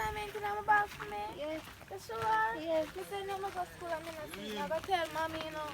assignment in my bag for me? Yes. You sure? Yes. You said no, I go to school and I'm not see. I go tell mommy, you know.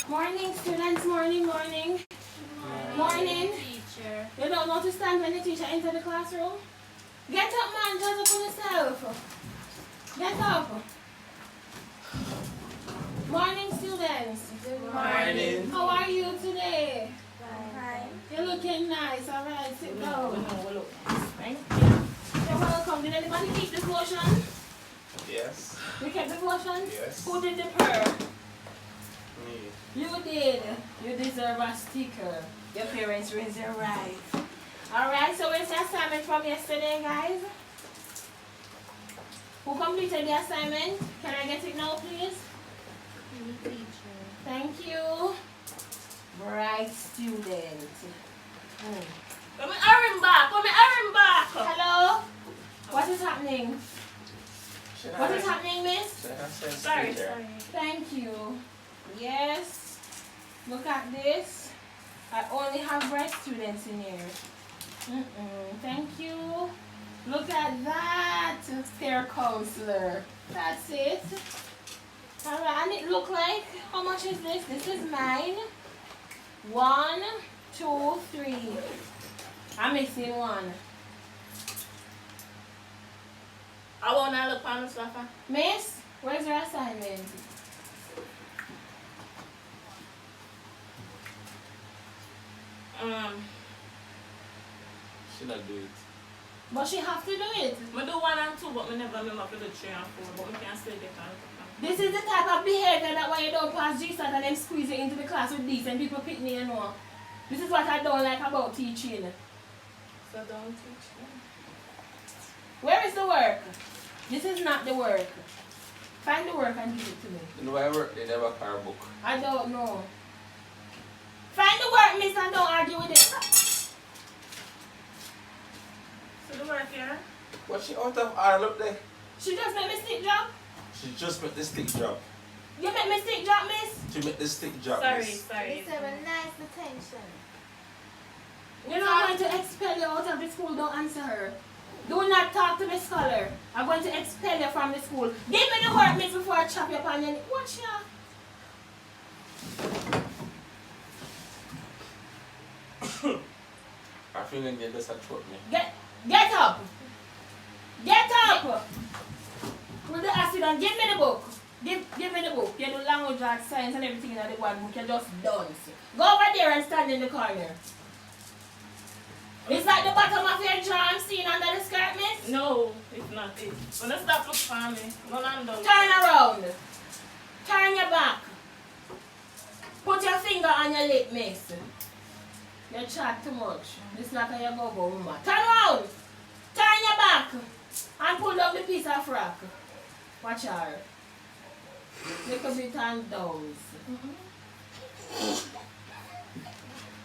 Morning, students. Morning. Morning. Teacher. You don't know to stand when the teacher enters the classroom? Get up, man. Just up on yourself. Get up. Morning, students. Good morning. How are you today? Fine. You're looking nice. All right, sit down. We look nice. Thank you. You're welcome. Did anybody keep this lotion? Yes. You kept the lotion? Yes. Who did the purr? Me. You did. You deserve a sticker. Your parents raised your right. Alright, so where's the assignment from yesterday, guys? Who completed the assignment? Can I get it now, please? Teacher. Thank you. Bright student. Come here, back. Hello? What is happening? What is happening, miss? Sorry. Thank you. Yes. Look at this. I only have bright students in here. Thank you. Look at that. Fair counselor. That's it. Alright, and it look like, how much is this? This is mine. 1, 2, 3. I'm missing one. I want to look on the sofa. Miss, where's your assignment? She not do it. But she have to do it. I do 1 and 2, but I never remember to do 3 and 4. But we can still get on. This is the type of behavior that when you don't pass GSAT and then squeeze it into the class with these and people pick me, you know. This is what I don't like about teaching. So don't teach them. Where is the work? This is not the work. Find the work and give it to me. You know I work, they never car book. I don't know. Find the work, miss, and don't argue with it. So the work here? What she out of all up there? She just made me stick job. She just made the stick drop. You make me stick job, miss? She made the stick drop. Sorry. miss. It's a nice detention. You're not going to expel you out of the school, don't answer her. Do not talk to the scholar. I'm going to expel you from the school. Give me the work, miss, before I chop you up on your knee. Watch ya. I feel like they just throat me. Get up. Get up. Put the acid on. Give me the book. Give me the book. You do language, art, science, and everything in the one book. You're just done. Go over there and stand in the corner. Is that the bottom of your jaw I'm seeing under the skirt, miss? No, it's not it. When I stop looking for me, go on down. Turn around. Turn your back. Put put your finger on your lip, miss. You chat too much. This not how you go, woman. Turn around. Turn your back. And pull up the piece of frock. Watch her. Little bit and downs.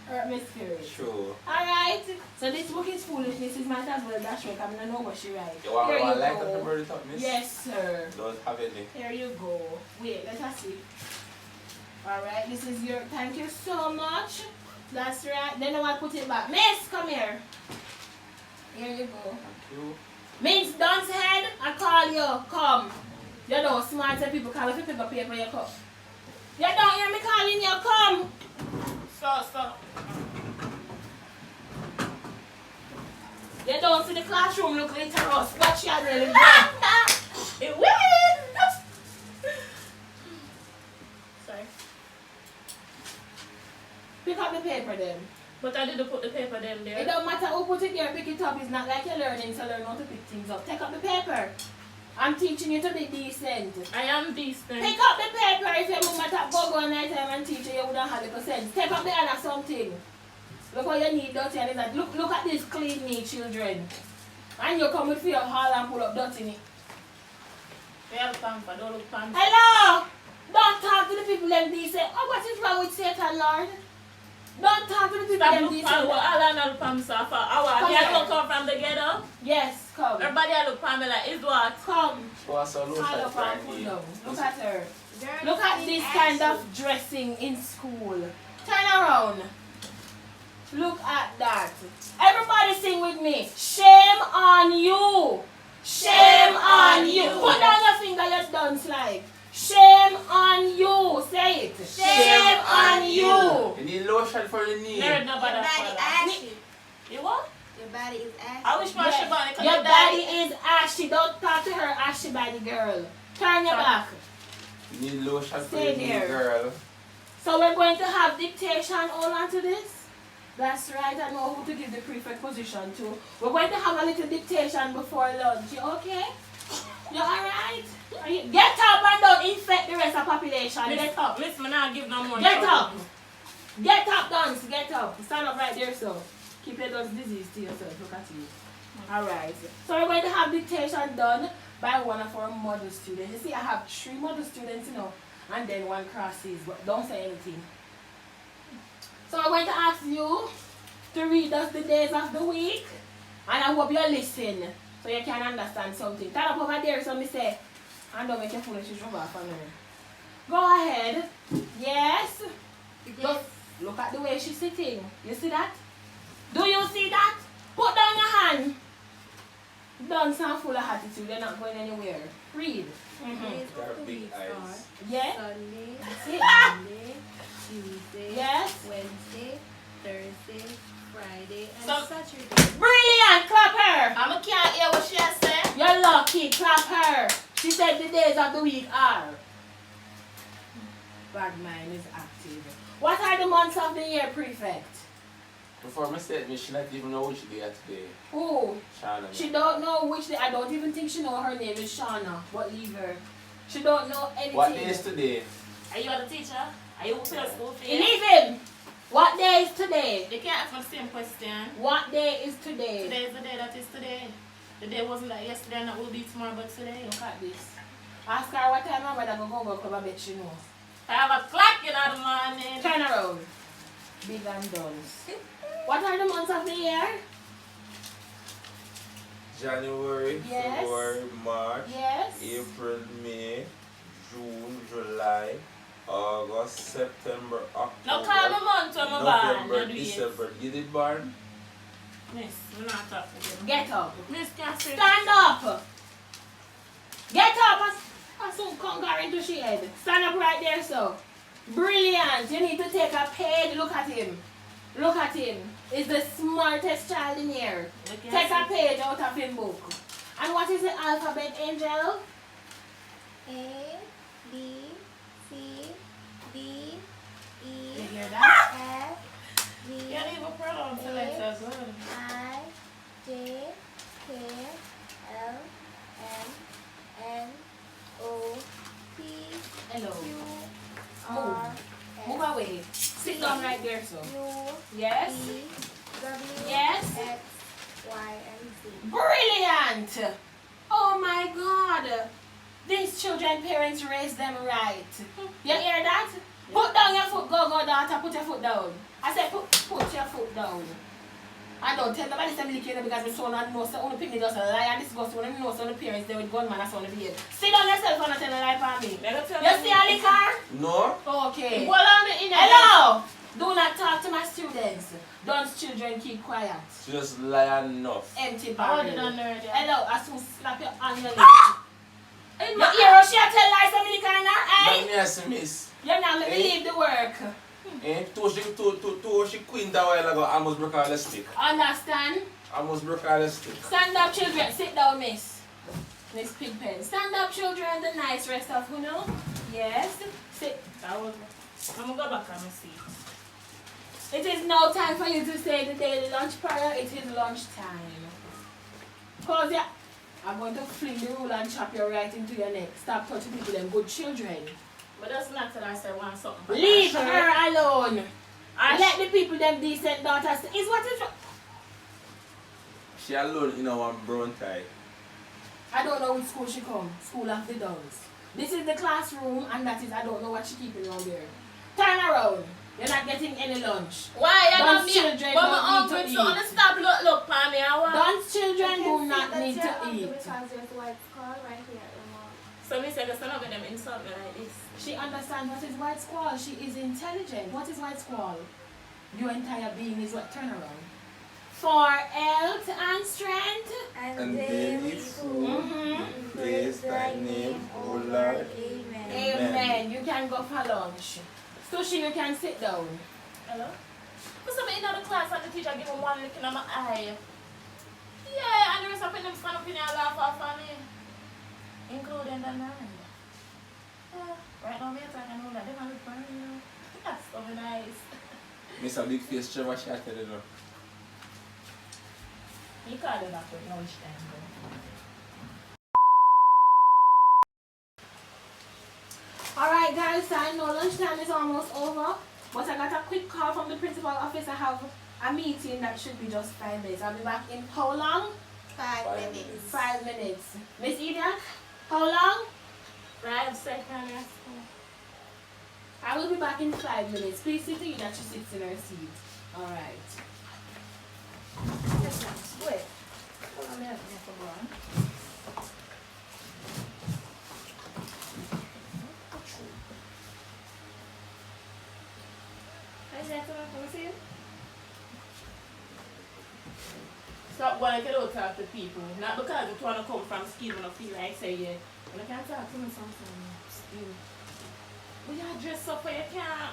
Hurt my spirit. Sure. Alright. So this book is foolishness. It might as well dash work. I mean, I know what she writes. You want Here one you like go. that bird top, miss? Yes, sir. Don't have any. Here you go. Wait, let us see. Alright, this is your, thank you so much. That's right. Then I want to put it back. Miss, come here. Here you go. Thank you. Miss Dunce head, I call you. Come. You don't smart say people call if you pick up paper, you come. You don't hear me calling you, come. So. You don't see the classroom look little. Watch your really it will. Sorry. Pick up the paper then. But I didn't put the paper them there. It don't matter who put it there, pick it up. It's not like you're learning, so learn how to pick things up. Take up the paper. I'm teaching you to be decent. I am decent. Pick up the paper. If your mama tap go on night time and teach you, you wouldn't have the sense. Take up the other something. Look what you need dirty and it's like, look at this clean me children. And you come with your hall and pull up dirty in it. They have pamper, don't look pamper. Hello! Don't talk to the people them decent. Oh, what is wrong with Satan, Lord? Don't talk to the people Stop them look decent. pamper, all I know pamper for our. Come You here. don't come from the ghetto. Yes, come. Everybody I look pamper like is what? Come. So I saw lotion Call up for and pull me. down. Look at her. Girl, Look at it's this action. kind of dressing in school. Turn around. Look at that. Everybody sing with me. Shame on you. Shame on you. Put down your finger, you done slide. Shame on you. Say it. Shame on you. You need lotion for your knee. Nerd Your nobody body for that. ashy. You what? Your body is ashy. I wish my Yes. Shabani could Your have body died. is ashy. Don't talk to her ashy body girl. Turn your back. You need lotion for Stay your knee, there. girl. So we're going to have dictation all onto this. That's right, I know who to give the prefect position to. We're going to have a little dictation before lunch. You okay? You alright? Get up and don't infect the rest of the population. Get up. Miss me not give no more Get trouble. up. Get up, Dunce. Get up. Stand up right there, so. Keep your Dunce disease to yourself. Look at you. Alright. So we're going to have dictation done by one of our model students. You see, I have 3 model students, you know, and then 1 crosses, but don't say anything. So I'm going to ask you to read us the days of the week, and I hope you listen so you can understand something. Stand up over there, so me say, and don't make your foolishness rub off on her. Go ahead. Yes. Look at the way she's sitting. You see that? Do you see that? Put down your hand. Don't sound full of attitude. They're not going anywhere. Read. Days Got of the big week eyes. are Yes. Sunday, That's it. Monday, Tuesday, Yes. Wednesday, Thursday, Friday, and So- Saturday. Brilliant. Clap her. I can't hear what she has said. You're lucky. Clap her. She said the days of the week are. Bad mind is active. What are the months of the year, prefect? Before I said me, she not even know which day today. Oh, Shawna. she don't know which day. I don't even think she know her name is Shawna, but leave her. She don't know anything. What day is today? Are you the teacher? Are you pay a school fee? Leave him. What day is today? You can't ask me the same question. What day is today? Today is the day that is today. The day wasn't like yesterday and that will be tomorrow, but today. Look at this. Ask her what time my mother go go club. I bet she knows. I have a clock in the morning. Turn around. Big and done. What are the months of the year? January, Yes. February, March, Yes. April, May, June, July, August, September, October, No call me month when I'm born. November, No do it. December. You did born? Miss, I'm not talking to you. Get up. Miss, can't say. Stand up. Get up and soon conquer into she head. Stand up right there, so. Brilliant. You need to take a page. Look at him. Look at him. He's the smartest child in here. Okay, Take a see. page out of his book. And what is the alphabet, Angel? A, B, C, D, You E, hear that? F, G, You don't even pronounce it like that. Good. I, J, K, L, M, N, O, P, Hello. Q, R, Move S, away. Sit down right there, so. U, Yes. V, W, Yes. X, Y, and Z. Brilliant! Oh my God! These children parents raise them right. You hear that? Put down your foot, go daughter, put your foot down. I said put your foot down. I don't tell nobody to milk you because my son and know so only people just lie and discuss when I know so the parents they with gunman and so on the behave. Sit down yourself and tell a lie for me. You see a liquor? No. Okay. Well, on the internet. Hello! Do not talk to my students. Those children keep quiet. She just lie enough. Empty Oh, they barrel. don't know that. Hello, I soon slap your on your lip. You hear how she tell lies to me kind of, Let eh? me ask you, miss. You now let me leave the work. To she queen that while ago, I almost broke her stick. Understand? I almost broke her stick. Stand up, children. Sit down, miss. Miss Pigpen. Stand up, children. The nice rest of who know? Yes. Sit. That was. I'm gonna go back on my seat. It is no time for you to say the daily lunch prayer. It is lunch time. Cause ya, I'm going to fling the rule and chop your right into your neck. Stop touching people, them good children. But that's not till I say want something. Leave her alone. I Let the people, them decent daughters. Is what is. She alone in one brown tie. I don't know which school she come. School of the Dons. This is the classroom, and that is I don't know what she keeping around there. Turn around. You're not getting any lunch. Why? I Those don't children but don't my need to hungry, eat. so on stop look for me. I want. Those children do not need to eat. Because there's white squall right here at the mouth. So me say, just not with them insult me like this. She understands what is white squall. She is intelligent. What is white squall? Your entire being is what? Turn around. For health and strength. And daily food. Praise thy name, O Lord. Amen. Amen. You can go for lunch. Sushi, you can sit down. Hello? Because I'm in the class and the teacher give me one look in my eye. Yeah, and the rest of them stand up in there and laugh off on me. Including the nine. Right now, we're talking about them and look for me, you know. That's so nice. Miss a big face Trevor she tell you no. You call it after lunchtime, though. Alright guys, I know lunchtime is almost over, but I got a quick call from the principal office. I have a meeting that should be just 5 minutes. I'll be back in how long? 5 minutes. 5 minutes. Miss Ida, how long? 5 seconds. I will be back in 5 minutes. Please see to you that she sits in her seat. Alright. Wait. Hold on, let me have a run. Stop going to talk to people. Not because you want to come from Skit when I feel like say yeah. When I can't talk to me sometimes. We are dressed up for you can't.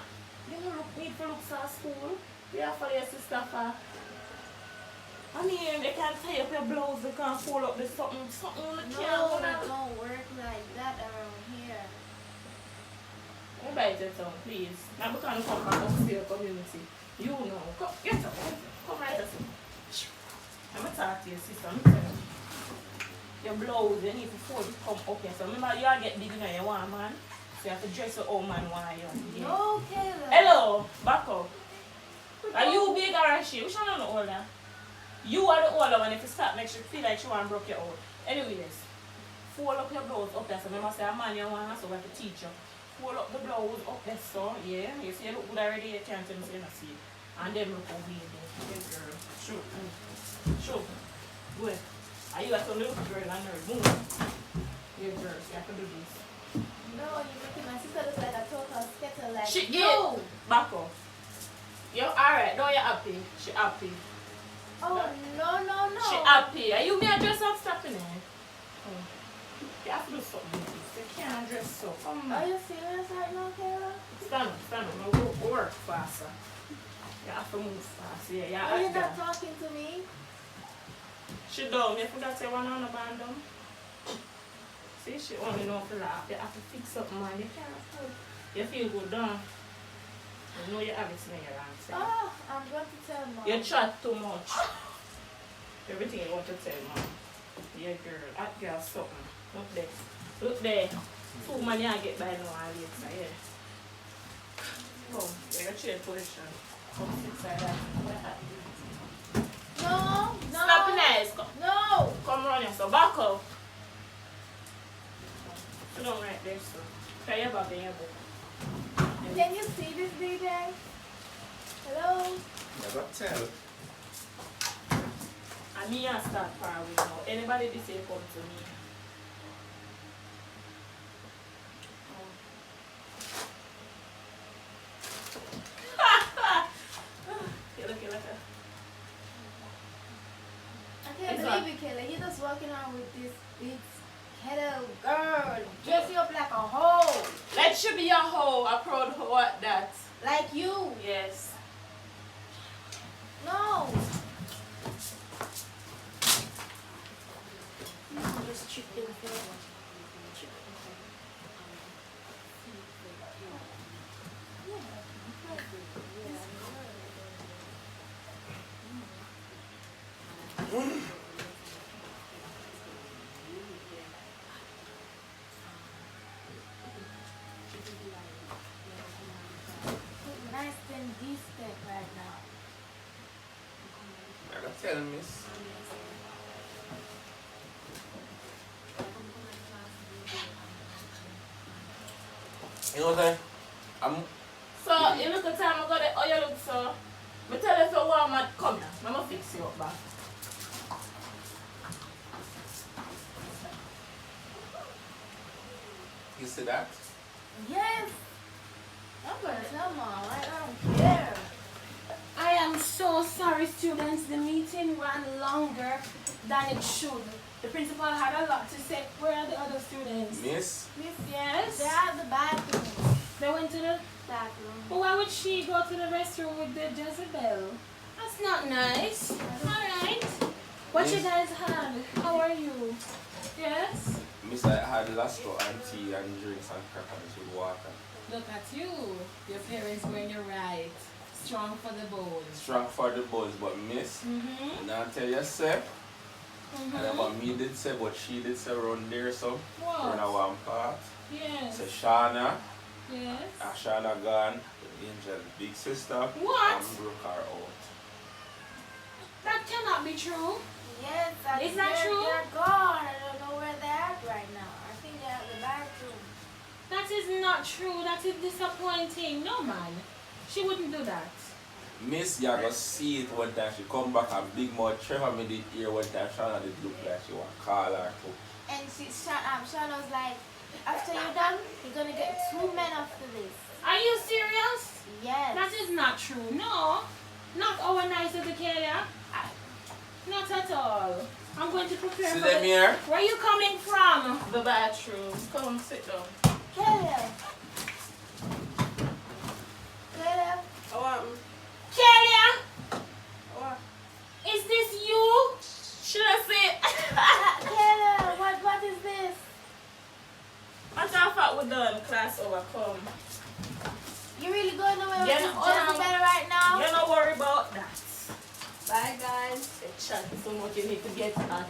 You don't need for looks at school. We are for your sister for. I mean, they can't tie up your blouse, they can't fold up the something on the No, can't. it don't work like that around here. Everybody just don't, please. Not because you come from upstairs community. You know. Come, get up. Come right up. I'm going to talk to your sister. I'm telling you. Your blouse, you need to fold it come up here. So remember, you all get big enough, you want man. So you have to dress your old man while you're here. No, Kayla. Hello, back up. Are you big or is she? Which one are the older? You are the older one. If you stop, make sure you feel like she want to broke your out. Anyways, fold up your blouse up there. So remember, say a man you want, so we have to teach you. Fold up the blouse up there, so yeah. You see, you look good already. You can't tell me, so you don't see it. And then look over here. Yes, girl. Sure. Sure. Go ahead. Are you like a little girl and her move? Yeah, girl. You have to do this. No, you're making my sister look like a total skettle. Like, She, no. yeah. Back off. You're alright. No, you're happy. She happy. Oh, no. She happy. Are you me a dress up stopping it? Oh. You have to do something with this. You can't dress so. Come Are on. you serious right now, Kayla? Stand up. No, work faster. You have to move fast. Yeah, yeah. Are you not talking to me? She dumb. You forgot to one on the band dumb. See, she only know to laugh. You have to fix up, man. You can't afford. You feel good, don't you? Know you have it in your hands. Oh, I'm going to tell Mom. You chat too much. Everything you want to tell, man. Yeah, girl. That girl something. Look there. Look there. 2 man you get by now and later, yeah. Come, you're gonna change position. Come sit side that. No, no. Stop nice. Come, No. come run yourself. Back up. Sit down right there, so. Try your back and your book. Can you see this, DJ? Hello? Never tell. And me and start far away now. Anybody this say come to me. Kill. I can't It's believe it, Kelly. You're just walking around with this big kettle girl. Dress you up like a hoe. Let you be a hoe, a proud hoe at that. Like you. Yes. No. Just tripping for nice and decent right now. Never tell, miss. You know what I'm So, you look at time I got it, oh you look so. Me tell you if you want man, come now. I'm gonna fix you up back. You see that? Yes. I'm gonna tell Mom. I don't care. I am so sorry, students. The meeting ran longer than it should. The principal had a lot to say. Where are the other students? Miss? Miss, Yes? they're at the bathroom. They went to the... Bathroom. But why would she go to the restroom with the Jezebel? That's not nice. Alright. What you guys had? How are you? Yes? Miss, I had lasso and tea and drinks and crackers with water. Look at you. Your parents were in your right. Strong for the bones. Strong for the bones, but miss, Mm-hmm. now tell you say, Mm-hmm. and what me did say, but she did say around there so, What? around one part. Yes. So Shawna, Yes. Shawna gone, the angel big sister, What? and broke her out. That cannot be true. Yes, I Is that they're- true? They're gone. I don't know where they're at right now. I think they're at the bathroom. That is not true. That is disappointing. No, man. She wouldn't do that. Miss, you go see it one time she come back and big mouth Trevor me did hear one time Shawna did look like she want to call her too. And Shawna was like, after you're done, you're gonna get 2 men after this. Are you serious? Yes. That is not true. No. Not our nice educator. Not at all. I'm going to prepare See for them here? Where are you coming from? The bathroom. Come sit down. Kelly. Kelly. Kelia, What? is this you? Should I say? Kelly, what is this? I thought we're done. Class over. Come. You really going away with Yeah, this no, Jezebel right now? You don't worry about that. Bye guys. They chat so much you need to get at.